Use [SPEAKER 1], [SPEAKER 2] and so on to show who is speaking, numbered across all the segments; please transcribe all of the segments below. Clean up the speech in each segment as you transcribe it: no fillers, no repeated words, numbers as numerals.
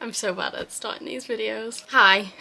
[SPEAKER 1] I'm so bad at starting these videos. Hi.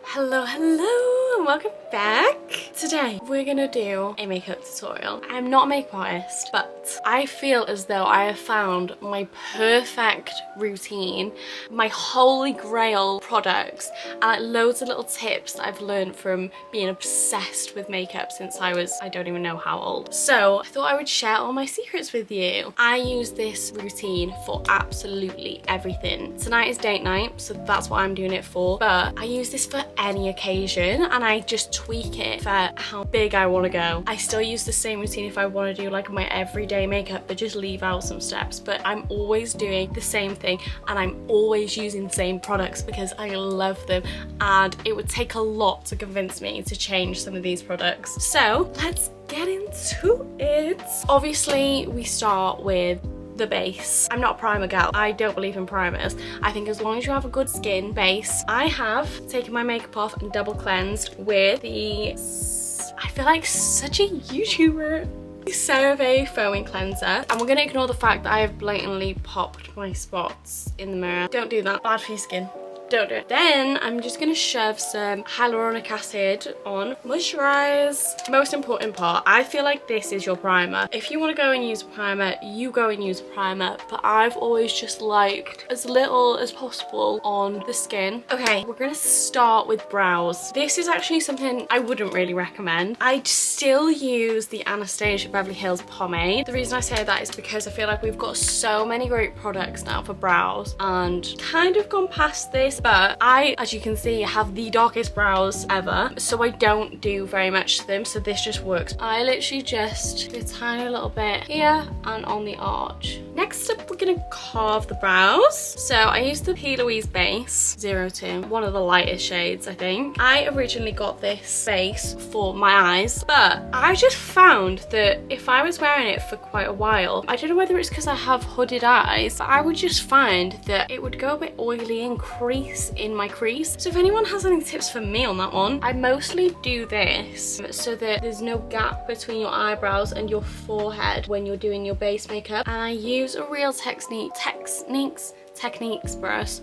[SPEAKER 1] Hello, hello, and welcome back. Today, we're gonna do a makeup tutorial. I'm not a makeup artist, but I feel as though I have found my perfect routine, my holy grail products, and like loads of little tips that I've learned from being obsessed with makeup since I don't even know how old. So I thought I would share all my secrets with you. I use this routine for absolutely everything. Tonight is date night, so that's what I'm doing it for, but I use this for any occasion and I just tweak it for how big I want to go. I still use the same routine if I want to do like my everyday makeup, but just leave out some steps, but I'm always doing the same thing and I'm always using the same products because I love them, and it would take a lot to convince me to change some of these products. So let's get into it. Obviously we start with the base. I'm not a primer gal. I don't believe in primers. I think as long as you have a good skin base. I have taken my makeup off and double cleansed with the, I feel like such a YouTuber, CeraVe foaming cleanser, and we're going to ignore the fact that I have blatantly popped my spots in the mirror. Don't do that. Bad for your skin. Don't do it. Then I'm just going to shove some hyaluronic acid on, moisturize. Most important part, I feel like this is your primer. If you want to go and use a primer, you go and use a primer, but I've always just liked as little as possible on the skin. Okay, we're going to start with brows. This is actually something I wouldn't really recommend. I still use the Anastasia Beverly Hills pomade. The reason I say that is because I feel like we've got so many great products now for brows and kind of gone past this. But I, as you can see, have the darkest brows ever, so I don't do very much to them, so this just works. I literally just do a tiny little bit here and on the arch. Next up, we're gonna carve the brows. So I use the P. Louise base 02, one of the lightest shades, I think. I originally got this base for my eyes, but I just found that if I was wearing it for quite a while, I don't know whether it's because I have hooded eyes, but I would just find that it would go a bit oily and crease in my crease. So if anyone has any tips for me on that one, I mostly do this so that there's no gap between your eyebrows and your forehead when you're doing your base makeup. And I use a Real Techniques brush.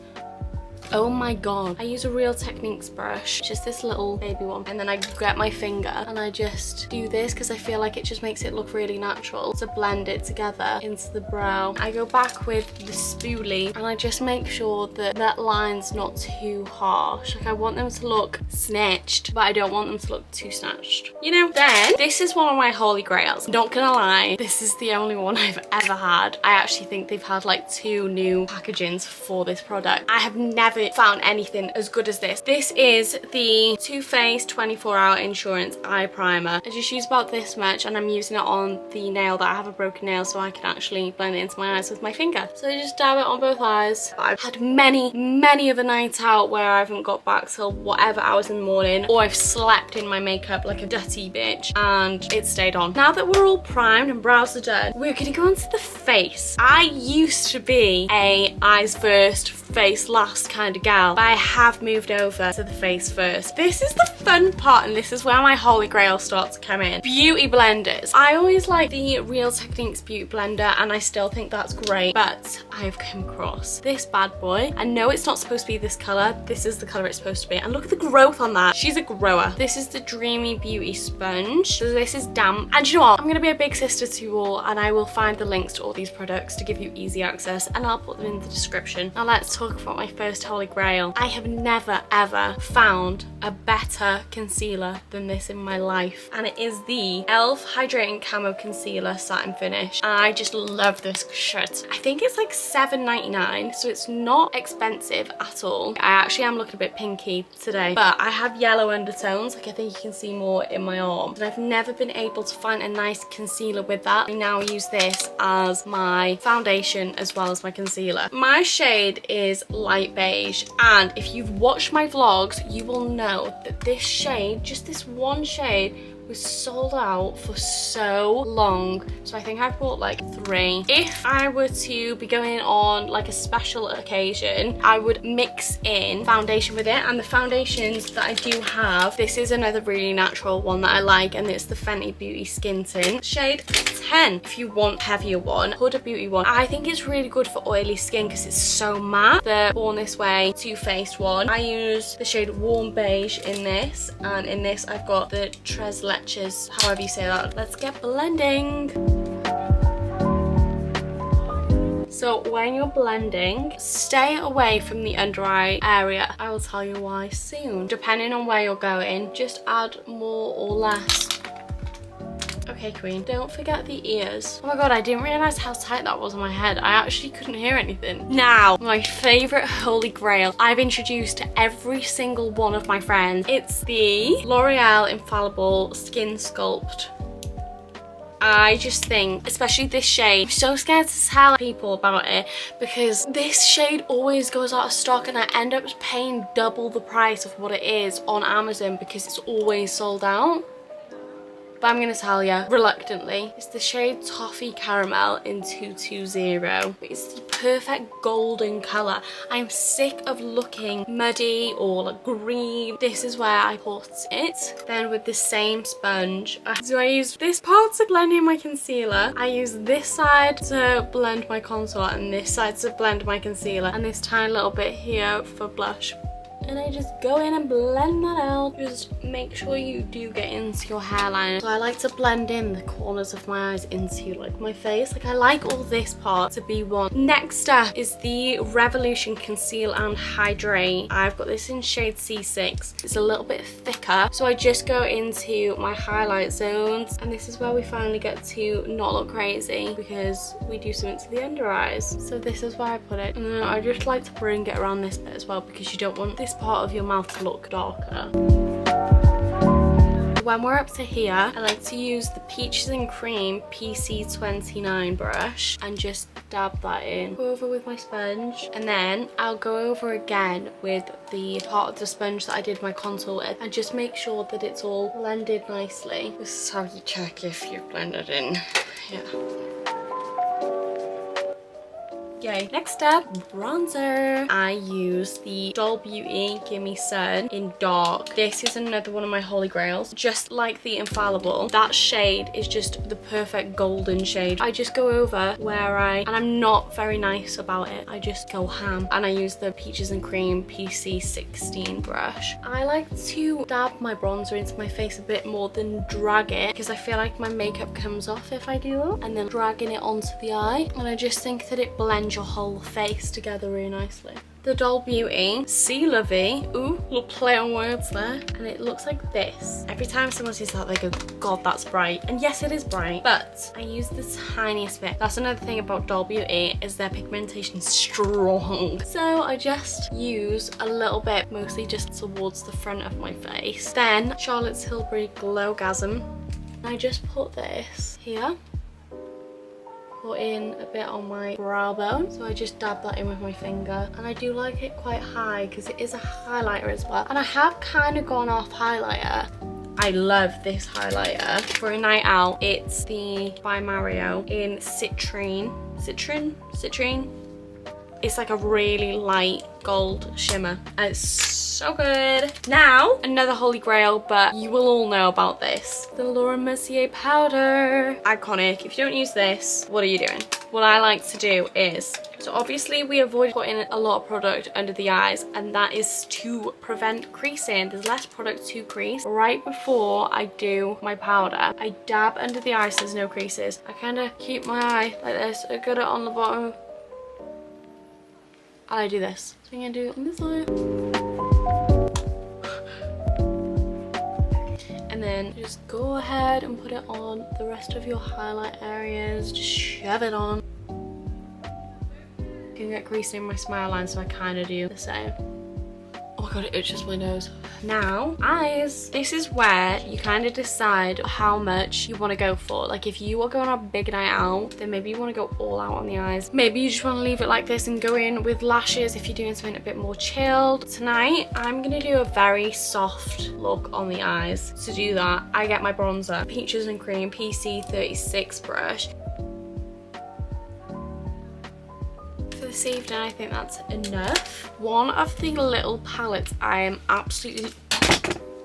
[SPEAKER 1] Oh my god. I use a Real Techniques brush, just this little baby one, and then I get my finger and I just do this because I feel like it just makes it look really natural to blend it together into the brow. I go back with the spoolie and I just make sure that that line's not too harsh. Like I want them to look snatched, but I don't want them to look too snatched. You know? Then, this is one of my holy grails. Not gonna lie, this is the only one I've ever had. I actually think they've had like 2 new packagings for this product. I have never found anything as good as this. This is the Too Faced 24-hour insurance eye primer. I just use about this much and I'm using it on the nail that I have a broken nail so I can actually blend it into my eyes with my finger. So I just dab it on both eyes. I've had many of a night out where I haven't got back till whatever hours in the morning, or I've slept in my makeup like a dirty bitch and it stayed on. Now that we're all primed and brows are done, we're gonna go onto the face. I used to be a eyes first, face last kind of gal, but I have moved over to the face first. This is the fun part and this is where my holy grail starts to come in. Beauty blenders. I always like the Real Techniques beauty blender and I still think that's great, but I've come across this bad boy. I know it's not supposed to be this color. This is the color it's supposed to be, and look at the growth on that. She's a grower. This is the Dreamy Beauty Sponge. So this is damp, and you know what? I'm gonna be a big sister to you all and I will find the links to all these products to give you easy access and I'll put them in the description. Now let's talk about my first holy grail. I have never ever found a better concealer than this in my life, and it is the e.l.f. Hydrating Camo Concealer Satin Finish. And I just love this shit. I think it's like $7.99, so it's not expensive at all. I actually am looking a bit pinky today, but I have yellow undertones, like I think you can see more in my arm, and I've never been able to find a nice concealer with that. I now use this as my foundation as well as my concealer. My shade is light beige, and if you've watched my vlogs you will know that this shade, just this one shade, was sold out for so long, so I think I bought like 3. If I were to be going on like a special occasion, I would mix in foundation with it, and the foundations that I do have, this is another really natural one that I like, and it's the Fenty Beauty Skin Tint shade 10. If you want heavier one, Huda Beauty one, I think it's really good for oily skin because it's so matte. The Born This Way Too Faced one, I use the shade Warm Beige in this, and in this I've got the Tres Leches, however you say that. Let's get blending. So when you're blending, stay away from the under eye area. I will tell you why soon. Depending on where you're going, just add more or less. Okay, queen. Don't forget the ears. Oh my god, I didn't realise how tight that was on my head. I actually couldn't hear anything. Now, my favourite holy grail I've introduced to every single one of my friends. It's the L'Oreal Infallible Skin Sculpt. I just think, especially this shade, I'm so scared to tell people about it because this shade always goes out of stock and I end up paying double the price of what it is on Amazon because it's always sold out. But I'm gonna tell you, reluctantly, it's the shade Toffee Caramel in 220. But it's the perfect golden colour. I'm sick of looking muddy or like green. This is where I put it. Then with the same sponge, so I use this part to blend in my concealer. I use this side to blend my contour and this side to blend my concealer. And this tiny little bit here for blush. And I just go in and blend that out. Just make sure you do get into your hairline. So I like to blend in the corners of my eyes into like my face. Like I like all this part to be one. Next up is the Revolution Conceal and Hydrate. I've got this in shade C6. It's a little bit thicker. So I just go into my highlight zones. And this is where we finally get to not look crazy because we do something to the under eyes. So this is where I put it. And then I just like to bring it around this bit as well because you don't want this part of your mouth to look darker. When we're up to here, I like to use the Peaches and Cream PC29 brush and just dab that in. Go over with my sponge and then I'll go over again with the part of the sponge that I did my contour with and just make sure that it's all blended nicely. This is how you check if you've blended in. Yeah. Yay. Next up, bronzer. I use the Doll Beauty Gimme Sun in dark. This is another one of my holy grails. Just like the Infallible, that shade is just the perfect golden shade. I just go over where and I'm not very nice about it. I just go ham. And I use the Peaches and Cream PC16 brush. I like to dab my bronzer into my face a bit more than drag it because I feel like my makeup comes off if I do that. And then dragging it onto the eye. And I just think that it blends your whole face together really nicely. The Doll Beauty Sea Lovey, ooh, little play on words there, and it looks like this. Every time someone sees that, they go, God, that's bright. And yes, it is bright, but I use the tiniest bit. That's another thing about Doll Beauty, is their pigmentation strong. So I just use a little bit, mostly just towards the front of my face. Then Charlotte's Tilbury Glowgasm. I just put this here. Put in a bit on my brow bone, so I just dab that in with my finger, and I do like it quite high because it is a highlighter as well, and I have kind of gone off highlighter. I love this highlighter for a night out. It's the by Mario in Citrine. It's like a really light gold shimmer and it's so good. Now, another holy grail, but you will all know about this. The Laura Mercier powder. Iconic. If you don't use this, what are you doing? What I like to do is, so obviously we avoid putting a lot of product under the eyes, and that is to prevent creasing. There's less product to crease. Right before I do my powder, I dab under the eyes so there's no creases. I kind of keep my eye like this. I got it on the bottom. And I do this. So I'm gonna do it on this side. And then just go ahead and put it on the rest of your highlight areas. Just shove it on. You can get creasing in my smile line, so I kind of do the same. Oh my god, it itches my nose. Now, eyes. This is where you kind of decide how much you want to go for. Like if you are going on a big night out, then maybe you want to go all out on the eyes. Maybe you just want to leave it like this and go in with lashes if you're doing something a bit more chilled. Tonight, I'm going to do a very soft look on the eyes. To do that, I get my bronzer, Peaches and Cream PC36 brush. For this evening, I think that's enough. One of the little palettes I am absolutely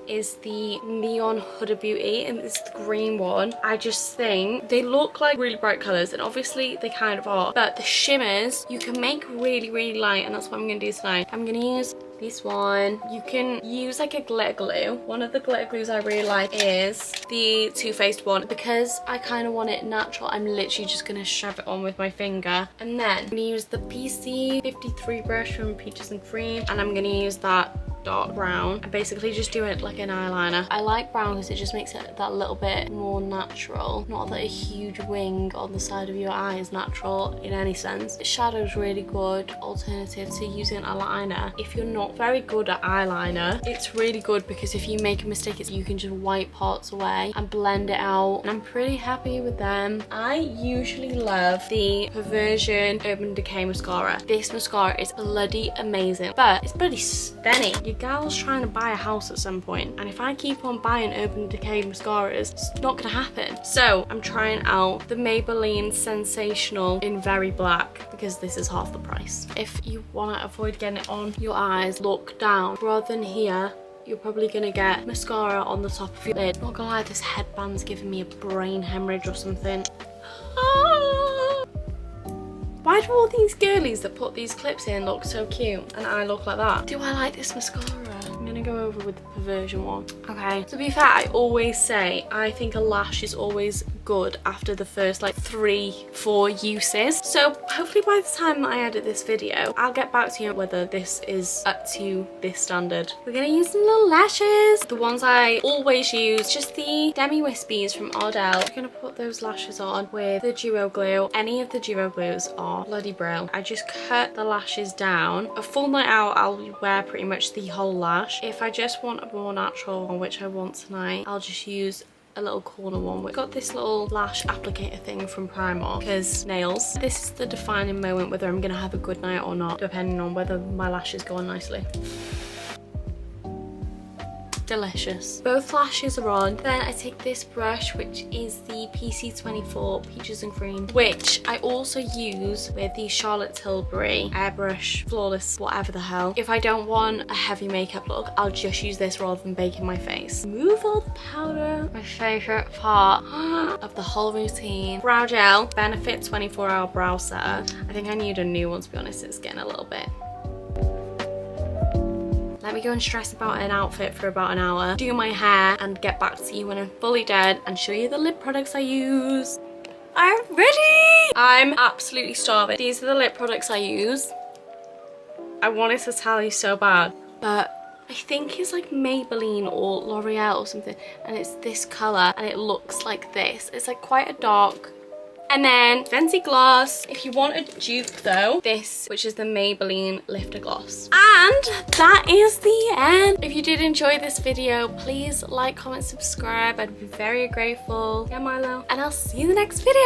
[SPEAKER 1] is the Neon Huda Beauty, and it's the green one. I just think they look like really bright colors, and obviously they kind of are, but the shimmers you can make really light, and that's what I'm gonna do tonight. I'm gonna use this one. You can use like a glitter glue. One of the glitter glues I really like is the Too Faced one. Because I kind of want it natural, I'm literally just gonna shove it on with my finger, and then I'm gonna use the PC53 brush from Peaches and Cream, and I'm gonna use that dark brown and basically just do it like an eyeliner. I like brown because it just makes it that little bit more natural. Not that a huge wing on the side of your eye is natural in any sense. The shadow's really good alternative to using an eyeliner. If you're not very good at eyeliner, it's really good because if you make a mistake, you can just wipe parts away and blend it out, and I'm pretty happy with them. I usually love the Perversion Urban Decay mascara. This mascara is bloody amazing, but it's bloody spenny. Your gal's trying to buy a house at some point, and if I keep on buying Urban Decay mascaras, it's not gonna happen. So I'm trying out the Maybelline Sensational in Very Black because this is half the price. If you want to avoid getting it on your eyes, look down rather than here. You're probably gonna get mascara on the top of your lid. Not gonna lie, this headband's giving me a brain hemorrhage or something. Why do all these girlies that put these clips in look so cute and I look like that? Do I like this mascara? I'm gonna go over with the Perversion one. Okay, to be fair, I always say I think a lash is always good after the first like 3-4 uses. So hopefully by the time I edit this video, I'll get back to you whether this is up to this standard. We're gonna use some little lashes. The ones I always use, just the Demi Wispies from Ardell. I'm gonna put those lashes on with the duo glue. Any of the duo glues are bloody brilliant. I just cut the lashes down. A full night out, I'll wear pretty much the whole lash. If I just want a more natural one, which I want tonight, I'll just use a little corner one. We've got this little lash applicator thing from Primark because nails. This is the defining moment whether I'm gonna have a good night or not, depending on whether my lashes go on nicely. Delicious. Both lashes are on. Then I take this brush, which is the PC24 Peaches and Cream, which I also use with the Charlotte Tilbury Airbrush Flawless whatever the hell. If I don't want a heavy makeup look, I'll just use this rather than baking my face. Remove all the powder. My favorite part of the whole routine. Brow gel, Benefit 24-hour brow setter. I think I need a new one, to be honest. It's getting a little bit. Let me go and stress about an outfit for about an hour, do my hair, and get back to you when I'm fully dead and show you the lip products I use. I'm ready! I'm absolutely starving. These are the lip products I use. I wanted to tell you so bad, but I think it's like Maybelline or L'Oreal or something, and it's this colour and it looks like this. It's like quite a dark. And then fancy gloss. If you want a dupe though, this, which is the Maybelline Lifter Gloss. And that is the end. If you did enjoy this video, please like, comment, subscribe. I'd be very grateful. Yeah, Milo. And I'll see you in the next video.